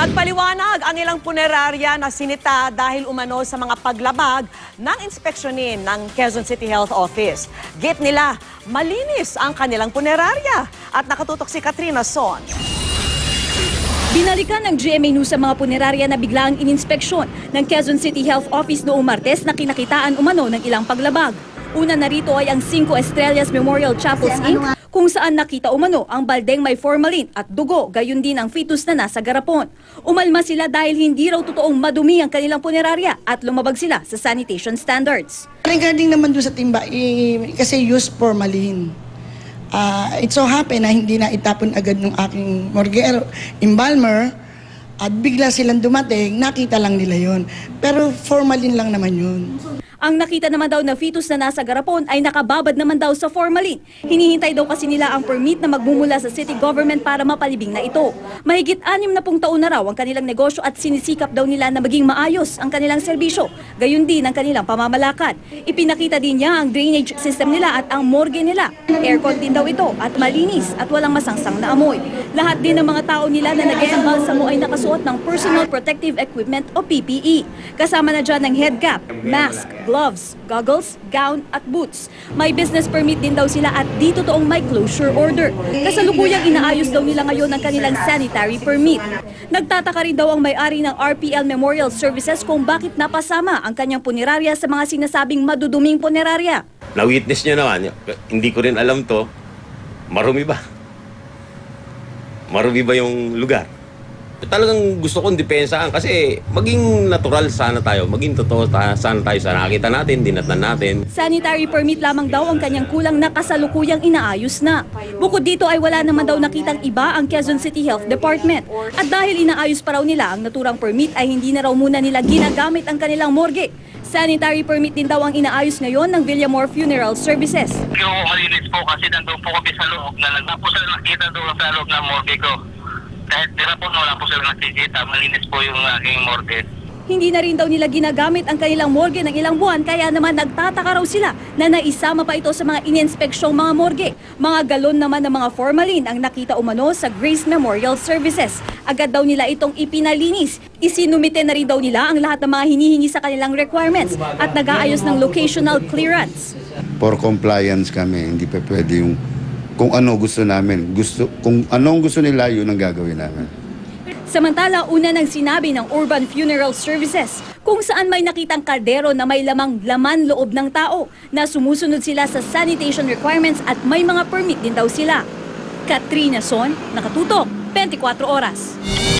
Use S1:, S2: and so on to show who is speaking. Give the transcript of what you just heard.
S1: Nagpaliwanag ang ilang punerarya na sinita dahil umano sa mga paglabag ng inspeksyonin ng Quezon City Health Office. Git nila, malinis ang kanilang punerarya. At nakatutok si Katrina Son.
S2: Binalikan ng GMA News sa mga punerarya na biglaang ininspeksyon ng Quezon City Health Office noong Martes na kinakitaan umano ng ilang paglabag. Una narito ay ang 5 Estrellas Memorial Chapels Inc. kung saan nakita umano ang baldeng may formalin at dugo, gayon din ang fetus na nasa garapon. Umalma sila dahil hindi raw totoong madumi ang kanilang punerarya at lumabag sila sa sanitation standards.
S3: Regarding naman doon sa timba, kasi use formalin. It so happen na hindi na itapon agad ng aking morguero, embalmer, at bigla silang dumating, nakita lang nila yon. Pero formalin lang naman yun.
S2: Ang nakita naman daw na fetus na nasa garapon ay nakababad naman daw sa formalin. Hinihintay daw kasi nila ang permit na magmumula sa city government para mapalibing na ito. Mahigit 60 taon na raw ang kanilang negosyo at sinisikap daw nila na maging maayos ang kanilang serbisyo. Gayon din ang kanilang pamamalakad. Ipinakita din niya ang drainage system nila at ang morgue nila. Aircon din daw ito at malinis at walang masangsang na amoy. Lahat din ng mga tao nila na nag-e-embalsamo ay nakasuot ng personal protective equipment o PPE. Kasama na dyan ng head cap, mask, gloves, goggles, gown at boots. May business permit din daw sila at di totoong may closure order. Kasalukuyang inaayos daw nila ngayon ang kanilang sanitary permit. Nagtataka rin daw ang may-ari ng RPL Memorial Services kung bakit napasama ang kanyang punerarya sa mga sinasabing maduduming punerarya.
S4: Na-witness niya naman, hindi ko rin alam to, marumi ba? Marumi ba yung lugar? Talagang gusto kong depensahan kasi maging natural sana tayo, maging totoo sana tayo sa nakakita natin, dinatnan natin.
S2: Sanitary permit lamang daw ang kanyang kulang na kasalukuyang inaayos na. Bukod dito ay wala naman daw nakitang iba ang Quezon City Health Department. At dahil inaayos pa raw nila ang naturang permit ay hindi na raw muna nila ginagamit ang kanilang morgue. Sanitary permit din daw ang inaayos ngayon ng Villamor Funeral Services.
S5: Yung malinis po kasi nandun po kami sa loob na tapos nakita doon sa loob ng morgue ko. Kahit tira po wala po sila nakikita, malinis po yung aking morgue.
S2: Hindi na rin daw nila ginagamit ang kanilang morgue ng ilang buwan kaya naman nagtataka raw sila na naisama pa ito sa mga ininspeksyong mga morgue. Mga galon naman ng mga formalin ang nakita umano sa Grace Memorial Services. Agad daw nila itong ipinalinis. Isinumite na rin daw nila ang lahat ng mga hinihingi sa kanilang requirements at nag-aayos ng locational clearance.
S6: For compliance kami, hindi pa pwede yung kung ano gusto namin. Kung anong gusto nila, yun ang gagawin namin.
S2: Samantala, una nang sinabi ng Urban Funeral Services kung saan may nakitang kaldero na may laman loob ng tao na sumusunod sila sa sanitation requirements at may mga permit din daw sila. Katrina Son, nakatutok, 24 oras.